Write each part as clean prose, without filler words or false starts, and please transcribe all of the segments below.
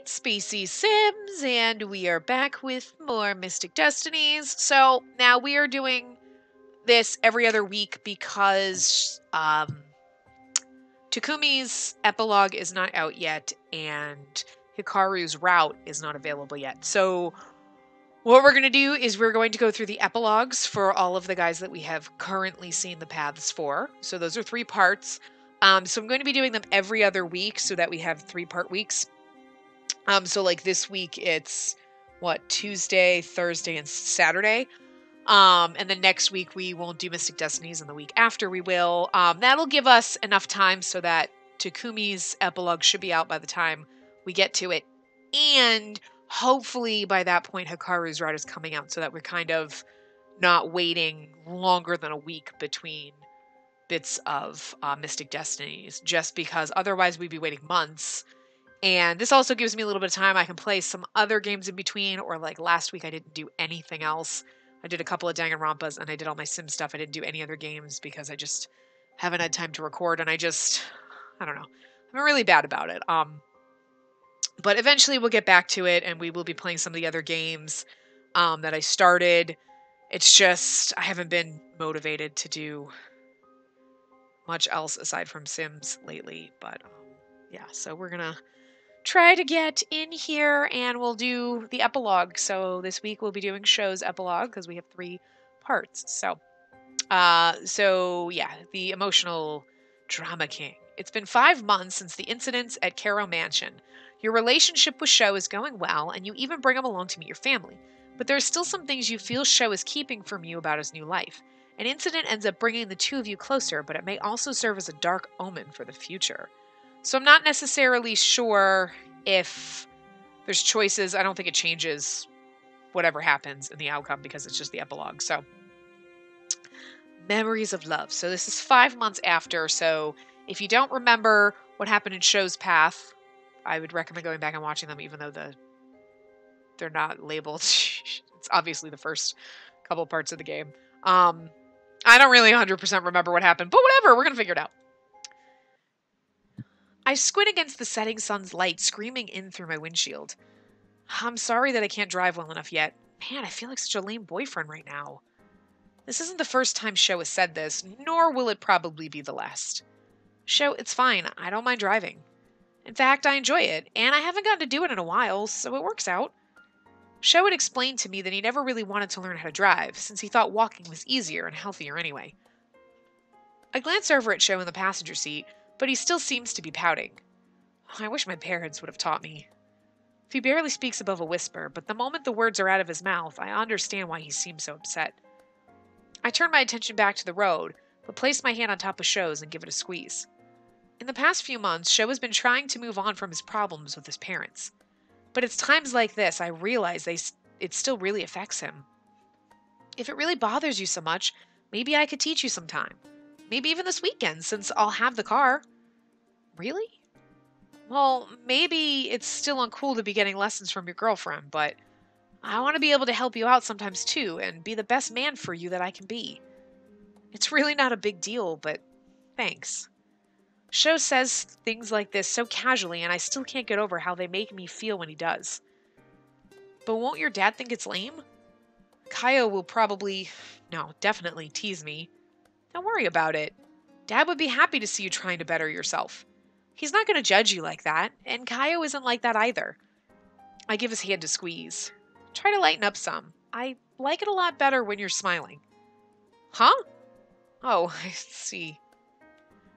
Spacey Sims, and we are back with more Mystic Destinies. So now we are doing this every other week because Takumi's epilogue is not out yet, and Hikaru's route is not available yet. So what we're going to do is we're going to go through the epilogues for all of the guys that we have currently seen the paths for. So those are 3 parts. So I'm going to be doing them every other week so that we have 3-part weeks. So like this week it's Tuesday, Thursday, and Saturday. And then next week we won't do Mystic Destinies, and the week after we will. That'll give us enough time so that Takumi's epilogue should be out by the time we get to it. And hopefully by that point Hikaru's route is coming out so that we're kind of not waiting longer than a week between bits of Mystic Destinies, just because otherwise we'd be waiting months. And this also gives me a little bit of time. I can play some other games in between, or like last week I didn't do anything else. I did a couple of Danganronpas and I did all my sim stuff. I didn't do any other games because I just haven't had time to record, and I don't know. I'm really bad about it. But eventually we'll get back to it, and we will be playing some of the other games that I started. It's just I haven't been motivated to do much else aside from Sims lately. But yeah, so we're gonna try to get in here and we'll do the epilogue. So this week we'll be doing show's epilogue because we have 3 parts. So yeah, the emotional drama king. It's been 5 months since the incidents at Caro Mansion. Your relationship with Sho is going well, and you even bring him along to meet your family. But there are still some things you feel Sho is keeping from you about his new life. An incident ends up bringing the 2 of you closer, but it may also serve as a dark omen for the future. So I'm not necessarily sure if there's choices. I don't think it changes whatever happens in the outcome because it's just the epilogue. So, Memories of Love. So this is 5 months after. So if you don't remember what happened in Show's Path, I would recommend going back and watching them, even though they're not labeled. It's obviously the first couple parts of the game. I don't really 100% remember what happened, but whatever, we're going to figure it out. I squint against the setting sun's light screaming in through my windshield. I'm sorry that I can't drive well enough yet. Man, I feel like such a lame boyfriend right now. This isn't the first time Sho has said this, nor will it probably be the last. Sho, it's fine. I don't mind driving. In fact, I enjoy it, and I haven't gotten to do it in a while, so it works out. Sho had explained to me that he never really wanted to learn how to drive, since he thought walking was easier and healthier anyway. I glance over at Sho in the passenger seat, but he still seems to be pouting. I wish my parents would have taught me. He barely speaks above a whisper, but the moment the words are out of his mouth, I understand why he seems so upset. I turn my attention back to the road, but place my hand on top of Sho's and give it a squeeze. In the past few months, Sho has been trying to move on from his problems with his parents. But it's times like this I realize it still really affects him. If it really bothers you so much, maybe I could teach you sometime. Maybe even this weekend, since I'll have the car. Really? Well, maybe it's still uncool to be getting lessons from your girlfriend, but I want to be able to help you out sometimes too, and be the best man for you that I can be. It's really not a big deal, but thanks. Sho says things like this so casually, and I still can't get over how they make me feel when he does. But won't your dad think it's lame? Kaio will definitely tease me. Don't worry about it. Dad would be happy to see you trying to better yourself. He's not going to judge you like that, and Kaio isn't like that either. I give his hand a squeeze. Try to lighten up some. I like it a lot better when you're smiling. Huh? Oh, I see.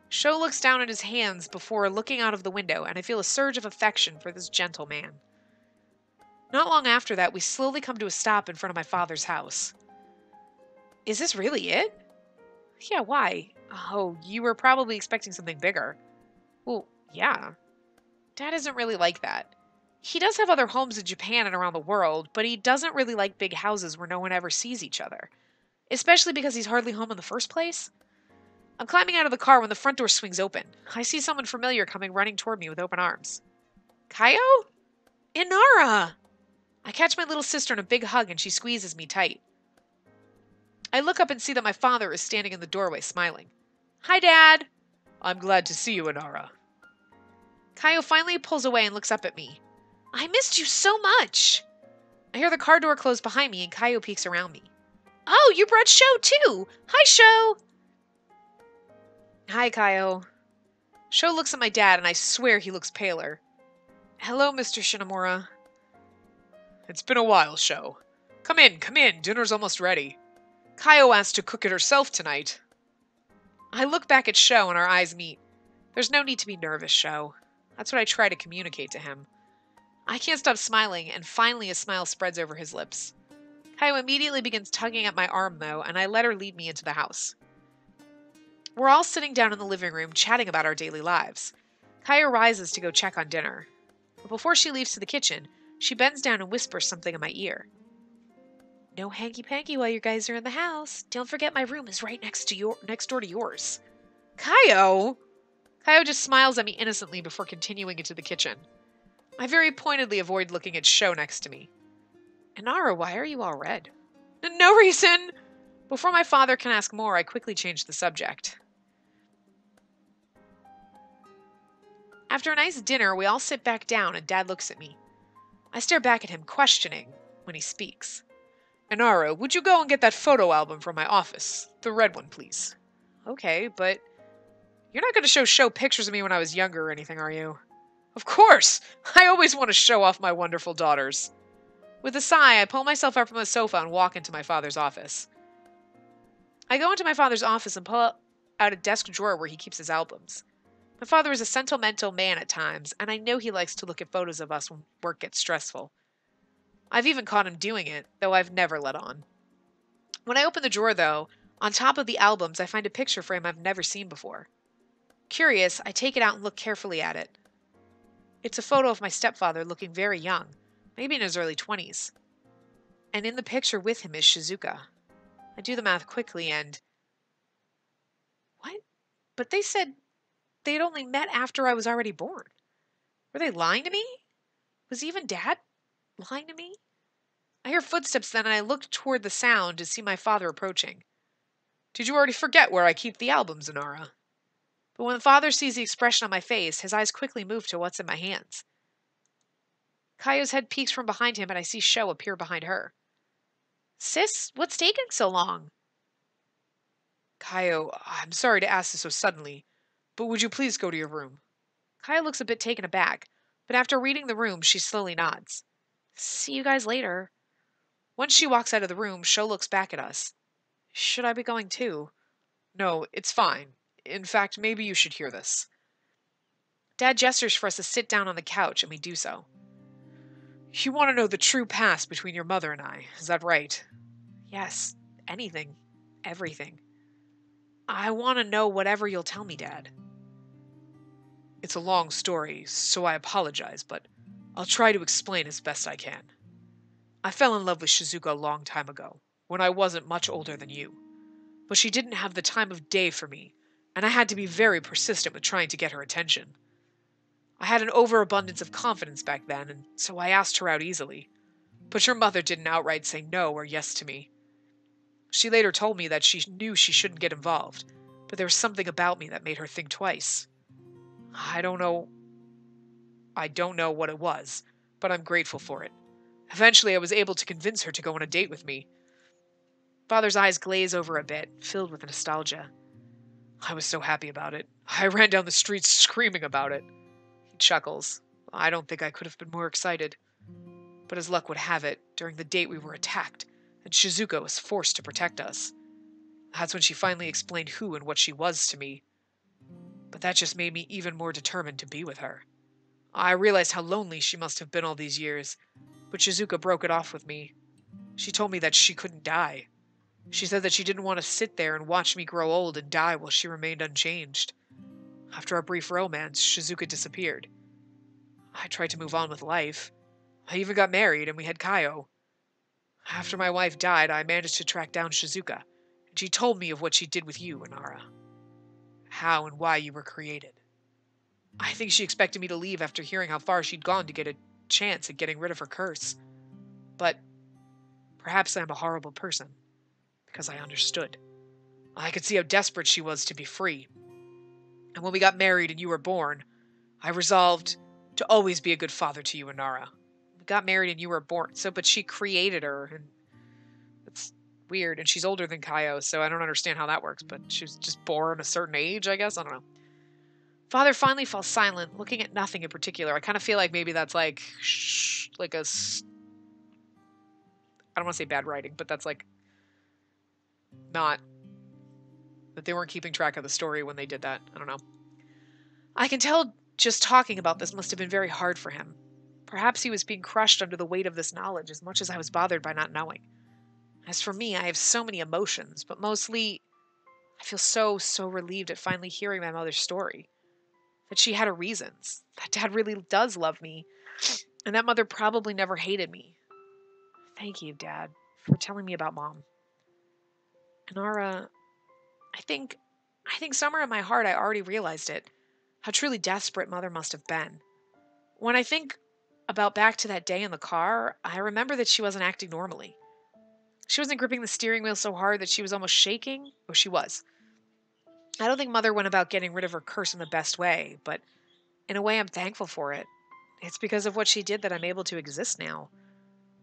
Sho looks down at his hands before looking out of the window, and I feel a surge of affection for this gentle man. Not long after that, we slowly come to a stop in front of my father's house. Is this really it? Yeah, why? Oh, you were probably expecting something bigger. Well, yeah. Dad isn't really like that. He does have other homes in Japan and around the world, but he doesn't really like big houses where no one ever sees each other. Especially because he's hardly home in the first place. I'm climbing out of the car when the front door swings open. I see someone familiar coming running toward me with open arms. Kaio? Inara! I catch my little sister in a big hug and she squeezes me tight. I look up and see that my father is standing in the doorway smiling. Hi, Dad! I'm glad to see you, Inara. Kaio finally pulls away and looks up at me. I missed you so much. I hear the car door close behind me and Kaio peeks around me. Oh, you brought Sho too. Hi, Sho. Hi, Kaio. Sho looks at my dad and I swear he looks paler. Hello, Mr. Shinomura. It's been a while, Sho. Come in, dinner's almost ready. Kaio asked to cook it herself tonight. I look back at Sho and our eyes meet. There's no need to be nervous, Sho. That's what I try to communicate to him. I can't stop smiling, and finally a smile spreads over his lips. Kaio immediately begins tugging at my arm, though, and I let her lead me into the house. We're all sitting down in the living room, chatting about our daily lives. Kaio rises to go check on dinner. But before she leaves to the kitchen, she bends down and whispers something in my ear. No hanky-panky while you guys are in the house. Don't forget my room is right next door to yours. Kaio! Kaio just smiles at me innocently before continuing into the kitchen. I very pointedly avoid looking at Sho next to me. Inara, why are you all red? No reason! Before my father can ask more, I quickly change the subject. After a nice dinner, we all sit back down and Dad looks at me. I stare back at him, questioning, when he speaks. Inara, would you go and get that photo album from my office? The red one, please. Okay, but you're not going to show pictures of me when I was younger or anything, are you? Of course! I always want to show off my wonderful daughters. With a sigh, I pull myself up from the sofa and walk into my father's office. I go into my father's office and pull out a desk drawer where he keeps his albums. My father is a sentimental man at times, and I know he likes to look at photos of us when work gets stressful. I've even caught him doing it, though I've never let on. When I open the drawer, though, on top of the albums, I find a picture frame I've never seen before. Curious, I take it out and look carefully at it. It's a photo of my stepfather looking very young, maybe in his early 20s. And in the picture with him is Shizuka. I do the math quickly and... What? But they said they'd only met after I was already born. Were they lying to me? Was even Dad lying to me? I hear footsteps then and I look toward the sound to see my father approaching. Did you already forget where I keep the albums, Inara? But when the father sees the expression on my face, his eyes quickly move to what's in my hands. Kaio's head peeks from behind him and I see Sho appear behind her. Sis, what's taking so long? Kaio, I'm sorry to ask this so suddenly, but would you please go to your room? Kaio looks a bit taken aback, but after reading the room, she slowly nods. See you guys later. Once she walks out of the room, Sho looks back at us. Should I be going too? No, it's fine. In fact, maybe you should hear this. Dad gestures for us to sit down on the couch, and we do so. You want to know the true past between your mother and I, is that right? Yes, anything. Everything. I want to know whatever you'll tell me, Dad. It's a long story, so I apologize, but I'll try to explain as best I can. I fell in love with Shizuka a long time ago, when I wasn't much older than you. But she didn't have the time of day for me, and I had to be very persistent with trying to get her attention. I had an overabundance of confidence back then, and so I asked her out easily. But your mother didn't outright say no or yes to me. She later told me that she knew she shouldn't get involved, but there was something about me that made her think twice. I don't know what it was, but I'm grateful for it. Eventually, I was able to convince her to go on a date with me. Father's eyes glaze over a bit, filled with nostalgia. I was so happy about it. I ran down the streets screaming about it. He chuckles. I don't think I could have been more excited. But as luck would have it, during the date we were attacked, and Shizuka was forced to protect us. That's when she finally explained who and what she was to me. But that just made me even more determined to be with her. I realized how lonely she must have been all these years, but Shizuka broke it off with me. She told me that she couldn't die. She said that she didn't want to sit there and watch me grow old and die while she remained unchanged. After our brief romance, Shizuka disappeared. I tried to move on with life. I even got married and we had Kaio. After my wife died, I managed to track down Shizuka, and she told me of what she did with you, Inara. How and why you were created. I think she expected me to leave after hearing how far she'd gone to get a chance at getting rid of her curse. But perhaps I'm a horrible person, because I understood. I could see how desperate she was to be free. And when we got married and you were born, I resolved to always be a good father to you, Inara. We got married and you were born, but she created her, and it's weird, and she's older than Kaio, so I don't understand how that works, but she was just born a certain age, I guess? I don't know. Father finally falls silent, looking at nothing in particular. I kind of feel like maybe that's like I don't want to say bad writing, but that's like not, that they weren't keeping track of the story when they did that. I don't know. I can tell just talking about this must have been very hard for him. Perhaps he was being crushed under the weight of this knowledge as much as I was bothered by not knowing. As for me, I have so many emotions, but mostly I feel so relieved at finally hearing my mother's story. That she had her reasons. That Dad really does love me. And that Mother probably never hated me. Thank you, Dad, for telling me about Mom. Inara, I think somewhere in my heart I already realized it. How truly desperate Mother must have been. When I think about back to that day in the car, I remember that she wasn't acting normally. She wasn't gripping the steering wheel so hard that she was almost shaking. Or she was. I don't think Mother went about getting rid of her curse in the best way, but in a way I'm thankful for it. It's because of what she did that I'm able to exist now.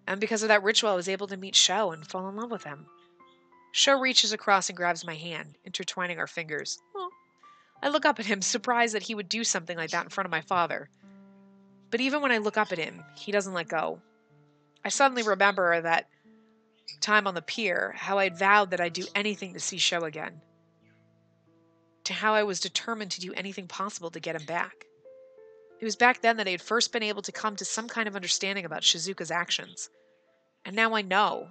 And because of that ritual, I was able to meet Sho and fall in love with him. Sho reaches across and grabs my hand, intertwining our fingers. Oh. I look up at him, surprised that he would do something like that in front of my father. But even when I look up at him, he doesn't let go. I suddenly remember that time on the pier, how I'd vowed that I'd do anything to see Sho again. To how I was determined to do anything possible to get him back. It was back then that I had first been able to come to some kind of understanding about Shizuka's actions. And now I know.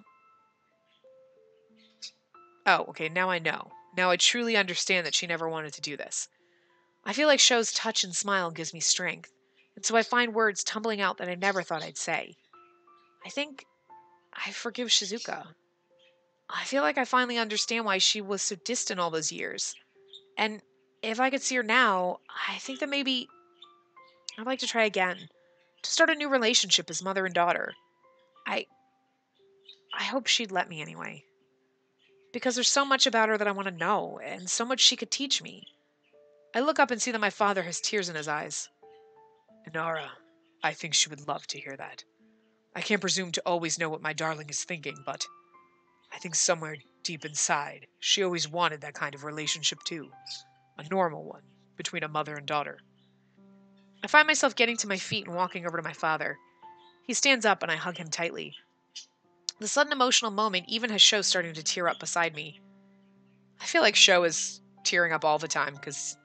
Oh, okay, now I know. Now I truly understand that she never wanted to do this. I feel like Sho's touch and smile gives me strength, and so I find words tumbling out that I never thought I'd say. I think I forgive Shizuka. I feel like I finally understand why she was so distant all those years. And if I could see her now, I think that maybe I'd like to try again. To start a new relationship as mother and daughter. I hope she'd let me anyway. Because there's so much about her that I want to know, and so much she could teach me. I look up and see that my father has tears in his eyes. Inara, I think she would love to hear that. I can't presume to always know what my darling is thinking, but I think somewhere deep inside, she always wanted that kind of relationship too. A normal one, between a mother and daughter. I find myself getting to my feet and walking over to my father. He stands up and I hug him tightly. The sudden emotional moment even has Sho starting to tear up beside me. I feel like Sho is tearing up all the time because,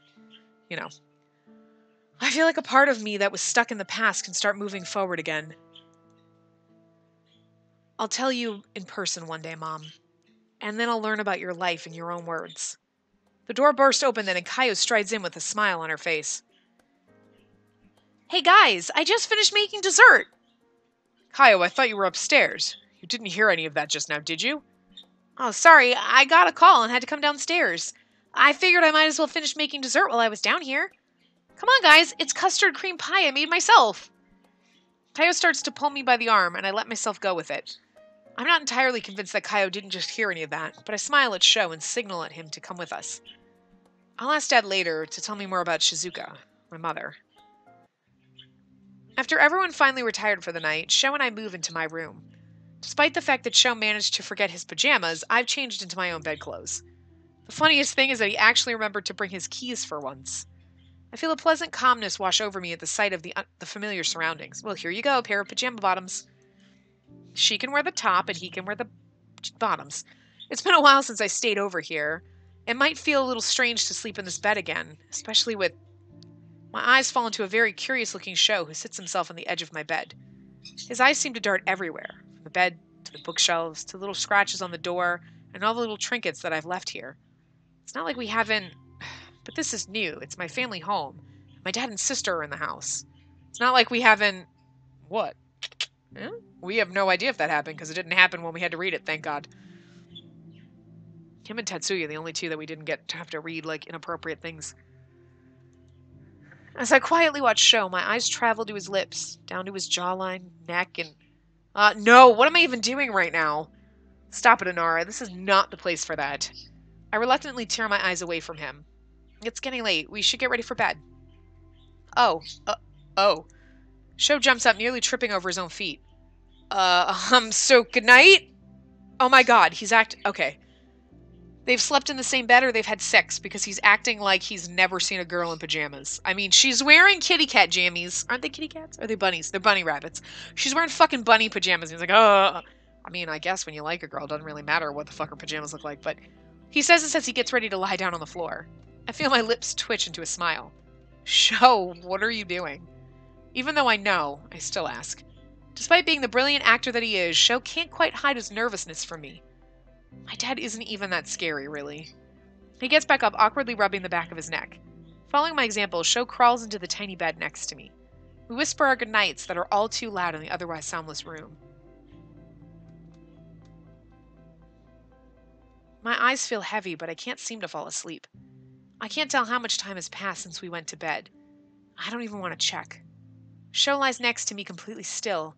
I feel like a part of me that was stuck in the past can start moving forward again. I'll tell you in person one day, Mom. And then I'll learn about your life in your own words. The door bursts open then and Kaio strides in with a smile on her face. Hey guys, I just finished making dessert! Kaio, I thought you were upstairs. You didn't hear any of that just now, did you? Oh, sorry, I got a call and had to come downstairs. I figured I might as well finish making dessert while I was down here. Come on, guys, it's custard cream pie I made myself. Kaio starts to pull me by the arm, and I let myself go with it. I'm not entirely convinced that Kaio didn't just hear any of that, but I smile at Sho and signal at him to come with us. I'll ask Dad later to tell me more about Shizuka, my mother. After everyone finally retired for the night, Sho and I move into my room. Despite the fact that Sho managed to forget his pajamas, I've changed into my own bedclothes. The funniest thing is that he actually remembered to bring his keys for once. I feel a pleasant calmness wash over me at the sight of the familiar surroundings. Well, here you go, a pair of pajama bottoms. She can wear the top and he can wear the bottoms. It's been a while since I stayed over here. It might feel a little strange to sleep in this bed again, especially with... My eyes fall into a very curious-looking Sho who sits himself on the edge of my bed. His eyes seem to dart everywhere, from the bed to the bookshelves to little scratches on the door and all the little trinkets that I've left here. It's not like we haven't... But this is new. It's my family home. My dad and sister are in the house. It's not like we haven't... What? Eh? We have no idea if that happened because it didn't happen when we had to read it, thank God. Him and Tetsuya, the only two that we didn't get to have to read, inappropriate things. As I quietly watch Sho, my eyes travel to his lips, down to his jawline, neck, and... no! What am I even doing right now? Stop it, Inara. This is not the place for that. I reluctantly tear my eyes away from him. It's getting late. We should get ready for bed. Oh. Sho jumps up, nearly tripping over his own feet. So good night? Oh my god, okay. They've slept in the same bed or they've had sex because he's acting like he's never seen a girl in pajamas. I mean, she's wearing kitty cat jammies. Aren't they kitty cats? Or are they bunnies? They're bunny rabbits. She's wearing fucking bunny pajamas. And he's like, I mean, I guess when you like a girl, it doesn't really matter what the fuck her pajamas look like. But he says this as he gets ready to lie down on the floor. I feel my lips twitch into a smile. Sho, what are you doing? Even though I know, I still ask. Despite being the brilliant actor that he is, Sho can't quite hide his nervousness from me. My dad isn't even that scary, really. He gets back up, awkwardly rubbing the back of his neck. Following my example, Sho crawls into the tiny bed next to me. We whisper our goodnights that are all too loud in the otherwise soundless room. My eyes feel heavy, but I can't seem to fall asleep. I can't tell how much time has passed since we went to bed. I don't even want to check. Sho lies next to me completely still.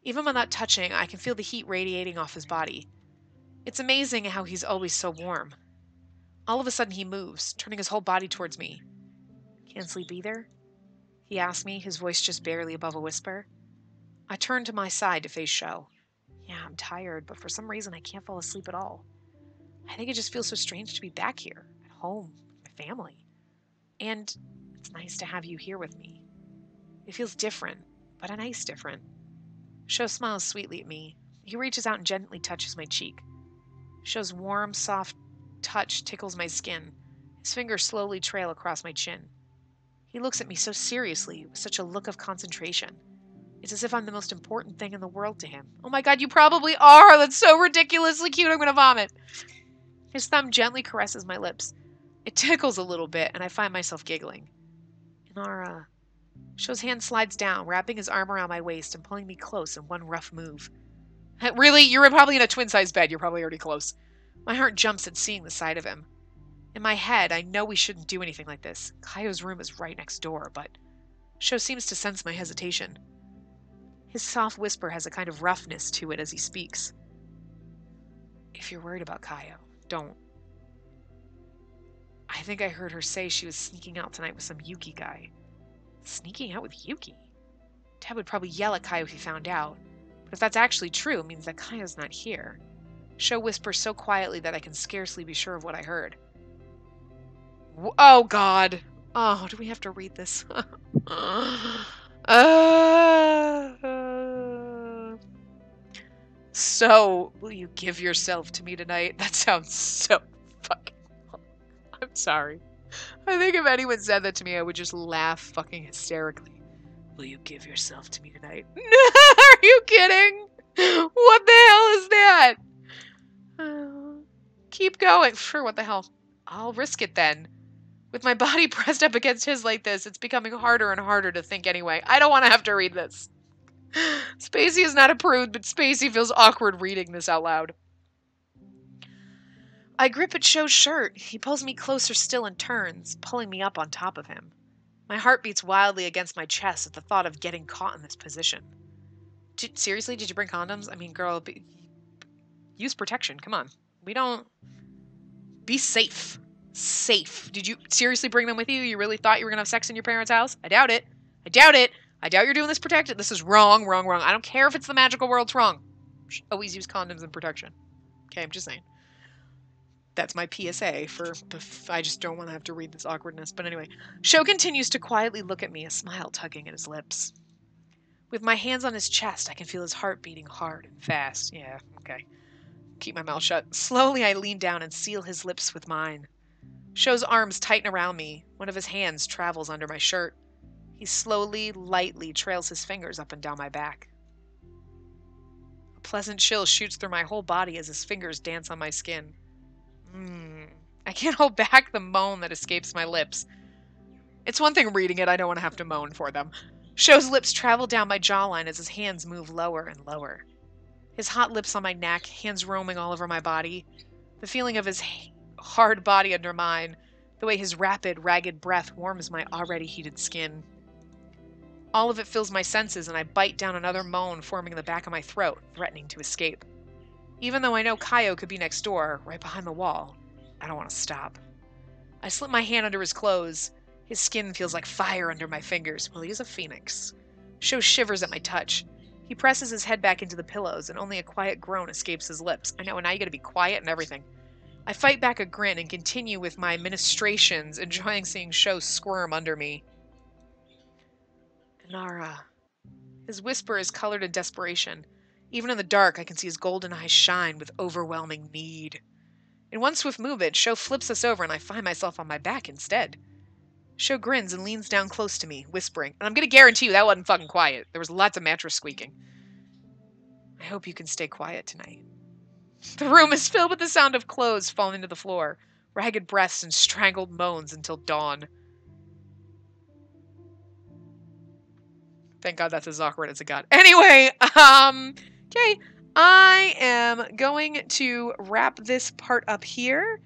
Even without touching, I can feel the heat radiating off his body. It's amazing how he's always so warm. All of a sudden he moves, turning his whole body towards me. Can't sleep either? He asks me, his voice just barely above a whisper. I turn to my side to face Sho. Yeah, I'm tired, but for some reason I can't fall asleep at all. I think it just feels so strange to be back here, at home, with my family. And it's nice to have you here with me. It feels different, but a nice different. Sho smiles sweetly at me. He reaches out and gently touches my cheek. Sho's warm, soft touch tickles my skin. His fingers slowly trail across my chin. He looks at me so seriously, with such a look of concentration. It's as if I'm the most important thing in the world to him. Oh my god, you probably are! That's so ridiculously cute, I'm gonna vomit! His thumb gently caresses my lips. It tickles a little bit, and I find myself giggling. Inara. Sho's hand slides down, wrapping his arm around my waist and pulling me close in one rough move. Really? You're probably in a twin-size bed. You're probably already close. My heart jumps at seeing the sight of him. In my head, I know we shouldn't do anything like this. Kaio's room is right next door, but Sho seems to sense my hesitation. His soft whisper has a kind of roughness to it as he speaks. If you're worried about Kaio, don't. I think I heard her say she was sneaking out tonight with some Yuki guy. Sneaking out with Yuki? Dad would probably yell at Kaio if he found out. But if that's actually true, it means that Kaio's not here. Sho whispers so quietly that I can scarcely be sure of what I heard. Oh, God. Oh, do we have to read this? So, will you give yourself to me tonight? That sounds so fucking long. I'm sorry. I think if anyone said that to me, I would just laugh fucking hysterically. Will you give yourself to me tonight? Are you kidding? What the hell is that? Keep going. Sure, what the hell? I'll risk it then. With my body pressed up against his like this, it's becoming harder and harder to think anyway. I don't want to have to read this. Spacey is not approved, but Spacey feels awkward reading this out loud. I grip at Sho's shirt. He pulls me closer still and turns, pulling me up on top of him. My heart beats wildly against my chest at the thought of getting caught in this position. Seriously, did you bring condoms? I mean, girl, use protection. Come on. We don't... Be safe. Safe. Did you seriously bring them with you? You really thought you were going to have sex in your parents' house? I doubt it. I doubt it. I doubt you're doing this protected. This is wrong, wrong, wrong. I don't care if it's the magical world, it's wrong. Always use condoms and protection. Okay, I'm just saying. That's my PSA for... I just don't want to have to read this awkwardness. But anyway, Sho continues to quietly look at me, a smile tugging at his lips. With my hands on his chest, I can feel his heart beating hard and fast. Yeah, okay. Keep my mouth shut. Slowly, I lean down and seal his lips with mine. Sho's arms tighten around me. One of his hands travels under my shirt. He slowly, lightly trails his fingers up and down my back. A pleasant chill shoots through my whole body as his fingers dance on my skin. I can't hold back the moan that escapes my lips. It's one thing reading it, I don't want to have to moan for them. Sho's lips travel down my jawline as his hands move lower and lower. His hot lips on my neck, hands roaming all over my body. The feeling of his hard body under mine, the way his rapid, ragged breath warms my already heated skin. All of it fills my senses, and I bite down another moan forming in the back of my throat, threatening to escape. Even though I know Kaio could be next door, right behind the wall, I don't want to stop. I slip my hand under his clothes. His skin feels like fire under my fingers. Well, he is a phoenix. Sho shivers at my touch. He presses his head back into the pillows, and only a quiet groan escapes his lips. I know, and now you gotta be quiet and everything. I fight back a grin and continue with my ministrations, enjoying seeing Sho squirm under me. Inara. His whisper is colored in desperation. Even in the dark, I can see his golden eyes shine with overwhelming need. In one swift movement, Sho flips us over, and I find myself on my back instead. Sho grins and leans down close to me, whispering, and I'm gonna guarantee you that wasn't fucking quiet. There was lots of mattress squeaking. I hope you can stay quiet tonight. The room is filled with the sound of clothes falling to the floor, ragged breaths and strangled moans until dawn. Thank God that's as awkward as it got. Anyway, okay, I am going to wrap this part up here.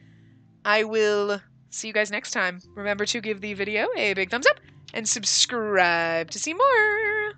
I will see you guys next time. Remember to give the video a big thumbs up and subscribe to see more.